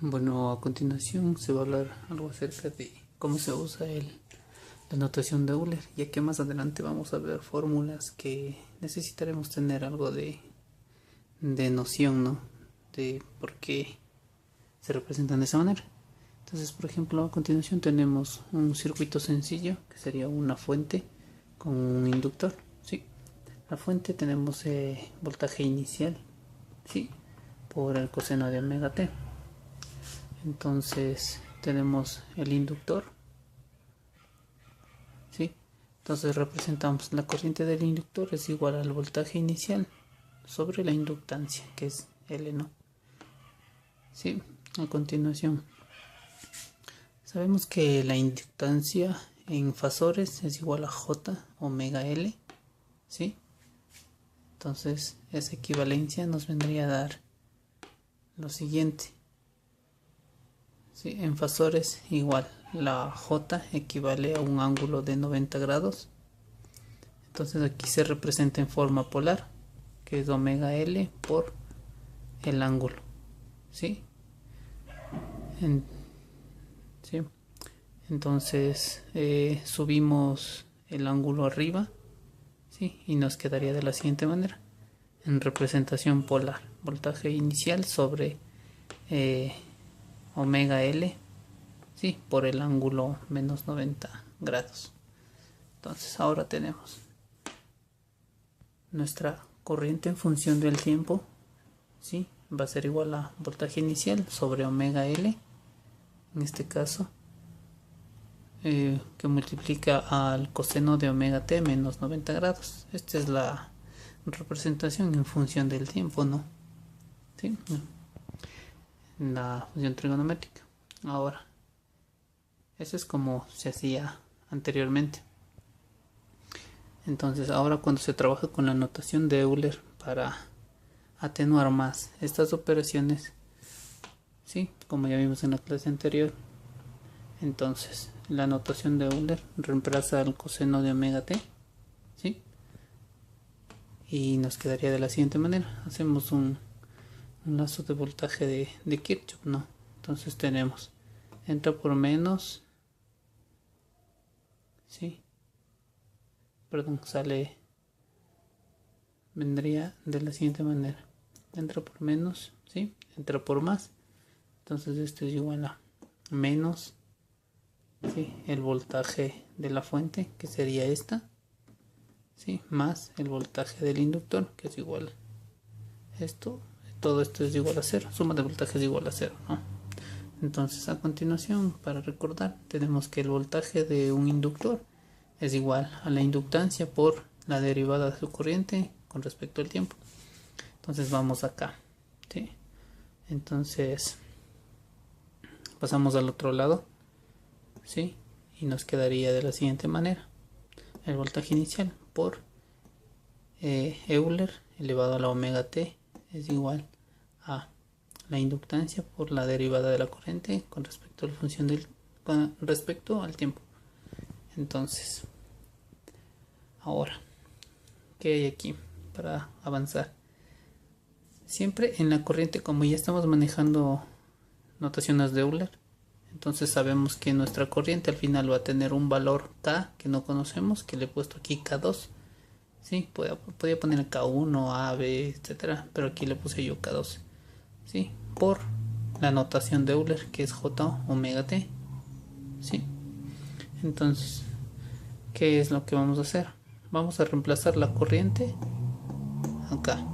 Bueno, a continuación se va a hablar algo acerca de cómo se usa la notación de Euler, ya que más adelante vamos a ver fórmulas que necesitaremos tener algo de noción, ¿no? De por qué se representan de esa manera. Entonces, por ejemplo, a continuación tenemos un circuito sencillo, que sería una fuente con un inductor, ¿sí? La fuente tenemos voltaje inicial, ¿sí? Por el coseno de omega t. Entonces tenemos el inductor, ¿sí? Entonces representamos la corriente del inductor es igual al voltaje inicial sobre la inductancia, que es L, ¿no? ¿Sí? A continuación, sabemos que la inductancia en fasores es igual a J omega L, ¿sí? Entonces esa equivalencia nos vendría a dar lo siguiente. Sí, en fasores igual, la J equivale a un ángulo de 90 grados. Entonces aquí se representa en forma polar, que es omega L por el ángulo. ¿Sí? ¿Sí? Entonces subimos el ángulo arriba, ¿sí? Y nos quedaría de la siguiente manera. En representación polar, voltaje inicial sobre omega L, ¿sí? Por el ángulo menos 90 grados. Entonces ahora tenemos nuestra corriente en función del tiempo, ¿sí? Va a ser igual a voltaje inicial sobre omega L, en este caso, que multiplica al coseno de omega t menos 90 grados. Esta es la representación en función del tiempo, ¿no? ¿Sí? La función trigonométrica. Ahora, eso es como se hacía anteriormente. Entonces ahora cuando se trabaja con la notación de Euler para atenuar más estas operaciones, ¿sí? Como ya vimos en la clase anterior, entonces la notación de Euler reemplaza al coseno de omega t, ¿sí? Y nos quedaría de la siguiente manera. Hacemos un lazo de voltaje de Kirchhoff, ¿no? Entonces tenemos, entra por menos, ¿sí? Perdón, vendría de la siguiente manera. Entra por menos, ¿sí? Entra por más. Entonces esto es igual a menos, ¿sí? El voltaje de la fuente, que sería esta, ¿sí? Más el voltaje del inductor, que es igual a esto. Todo esto es igual a 0. Suma de voltaje es igual a 0, ¿no? Entonces a continuación, para recordar, tenemos que el voltaje de un inductor es igual a la inductancia por la derivada de su corriente con respecto al tiempo. Entonces vamos acá, ¿sí? Entonces pasamos al otro lado, ¿sí? Y nos quedaría de la siguiente manera. El voltaje inicial por Euler elevado a la omega t es igual a la inductancia por la derivada de la corriente con respecto al tiempo. Entonces, ahora, ¿qué hay aquí para avanzar? Siempre en la corriente, como ya estamos manejando notaciones de Euler, entonces sabemos que nuestra corriente al final va a tener un valor K que no conocemos, que le he puesto aquí K2. Sí, podía poner K1, A, B, etcétera, pero aquí le puse yo K2. Sí, por la notación de Euler, que es J omega t. Sí. Entonces, ¿qué es lo que vamos a hacer? Vamos a reemplazar la corriente acá.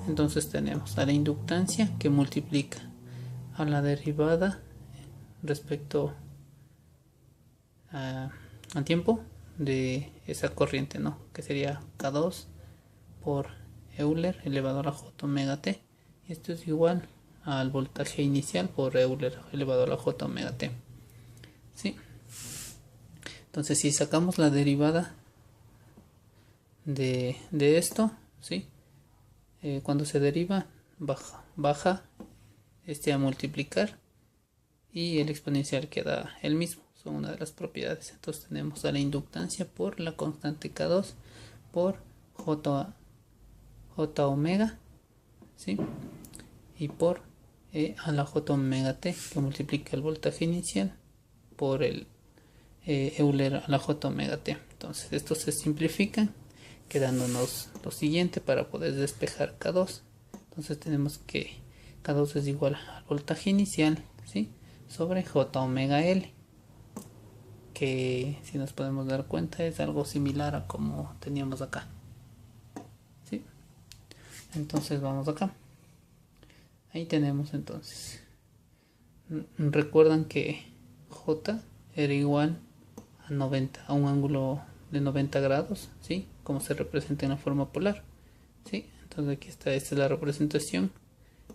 Entonces tenemos a la inductancia que multiplica a la derivada respecto al tiempo de esa corriente, ¿no? Que sería K2 por Euler elevado a la J omega t. Y esto es igual al voltaje inicial por Euler elevado a la J omega t. ¿Sí? Entonces si sacamos la derivada de esto, ¿sí? Cuando se deriva baja a multiplicar y el exponencial queda el mismo, son una de las propiedades. Entonces tenemos a la inductancia por la constante K2 por J omega, ¿sí? Y por E a la J omega T, que multiplica el voltaje inicial por el Euler a la J omega T. Entonces estos se simplifican, quedándonos lo siguiente para poder despejar K2. Entonces tenemos que K2 es igual al voltaje inicial, ¿sí?, sobre J omega L, que si nos podemos dar cuenta es algo similar a como teníamos acá, ¿sí? Entonces vamos acá. Ahí tenemos entonces. Recuerdan que J era igual a 90, a un ángulo de 90 grados, ¿sí?, como se representa en la forma polar, ¿sí? Entonces aquí está, esta es la representación,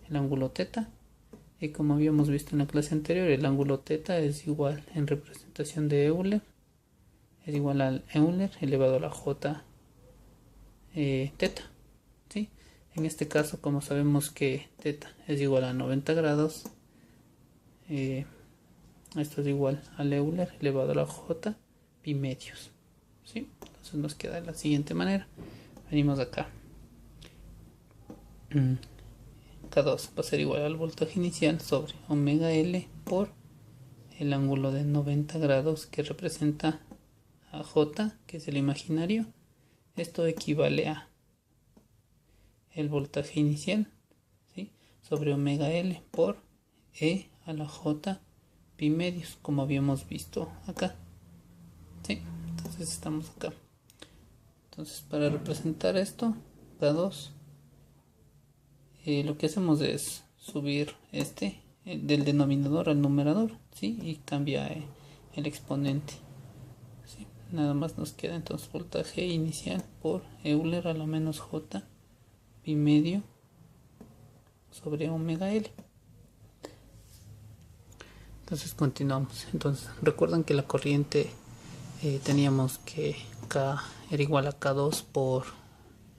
el ángulo θ, y como habíamos visto en la clase anterior, el ángulo θ es igual en representación de Euler, es igual al Euler elevado a la J θ, ¿sí? En este caso, como sabemos que θ es igual a 90 grados, esto es igual al Euler elevado a la J pi medios, ¿sí? Entonces nos queda de la siguiente manera. Venimos acá. K2 va a ser igual al voltaje inicial sobre omega L por el ángulo de 90 grados que representa a J, que es el imaginario. Esto equivale a el voltaje inicial, ¿sí?, sobre omega L por E a la J pi medios, como habíamos visto acá, ¿sí? Entonces estamos acá. Entonces, para representar esto, K2, lo que hacemos es subir del denominador al numerador, ¿sí?, y cambia el exponente, ¿sí? Nada más nos queda entonces voltaje inicial por Euler a la menos J pi medio sobre omega L. Entonces continuamos. Entonces recuerdan que la corriente teníamos que K era igual a K2 por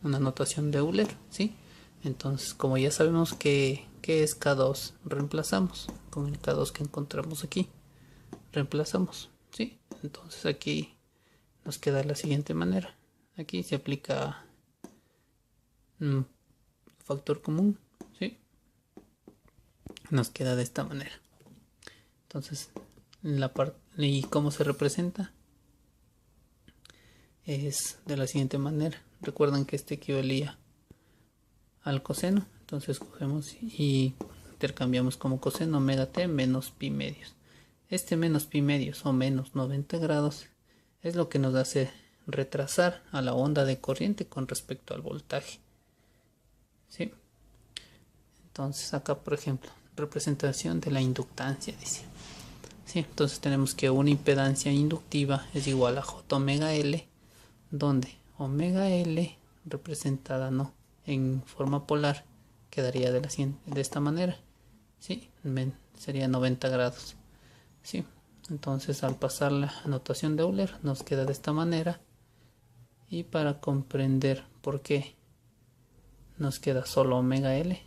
una notación de Euler, ¿sí? Entonces, como ya sabemos que es K2, reemplazamos con el K2 que encontramos aquí, reemplazamos, ¿sí? Entonces aquí nos queda de la siguiente manera. Aquí se aplica factor común, ¿sí? Nos queda de esta manera. Entonces, la parte, ¿y cómo se representa? Es de la siguiente manera. Recuerdan que este equivalía al coseno, entonces cogemos y intercambiamos como coseno omega t menos pi medios. Este menos pi medios o menos 90 grados es lo que nos hace retrasar a la onda de corriente con respecto al voltaje, ¿sí? Entonces acá, por ejemplo, representación de la inductancia, dice, ¿sí? Entonces tenemos que una impedancia inductiva es igual a J omega L, donde omega L representada en forma polar quedaría de esta manera, ¿sí? Sería 90 grados, ¿sí? Entonces al pasar la anotación de Euler nos queda de esta manera, y para comprender por qué nos queda solo omega L,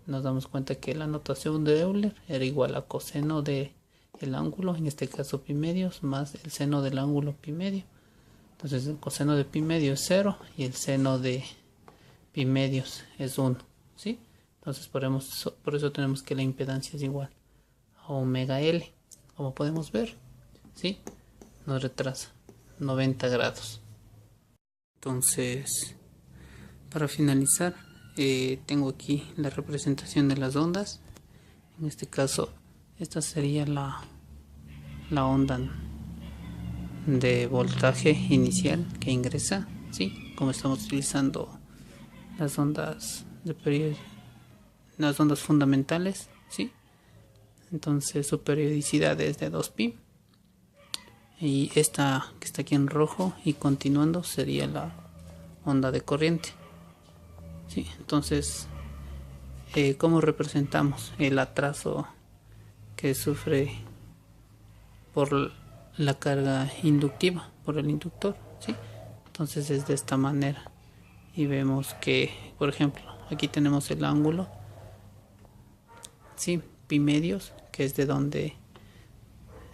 nos damos cuenta que la anotación de Euler era igual a coseno de el ángulo, en este caso pi medios, más el seno del ángulo pi medio. Entonces el coseno de pi medio es 0 y el seno de pi medios es 1, ¿sí? Entonces por eso tenemos que la impedancia es igual a omega L, como podemos ver, ¿sí? Nos retrasa 90 grados. Entonces, para finalizar, tengo aquí la representación de las ondas. En este caso, esta sería la onda de voltaje inicial que ingresa, ¿sí? Como estamos utilizando las ondas de periodo, las ondas fundamentales, ¿sí? Entonces su periodicidad es de 2pi, y esta que está aquí en rojo y continuando sería la onda de corriente, ¿sí? Entonces, ¿cómo representamos el atraso que sufre por la carga inductiva, por el inductor, ¿sí? Entonces es de esta manera, y vemos que, por ejemplo, aquí tenemos el ángulo, ¿sí?, pi medios, que es de donde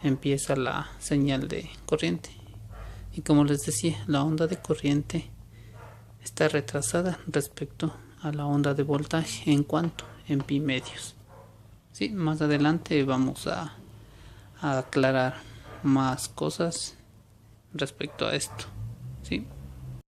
empieza la señal de corriente, y como les decía, la onda de corriente está retrasada respecto a la onda de voltaje en cuanto en pi medios, Sí, más adelante vamos a aclarar más cosas respecto a esto. Sí.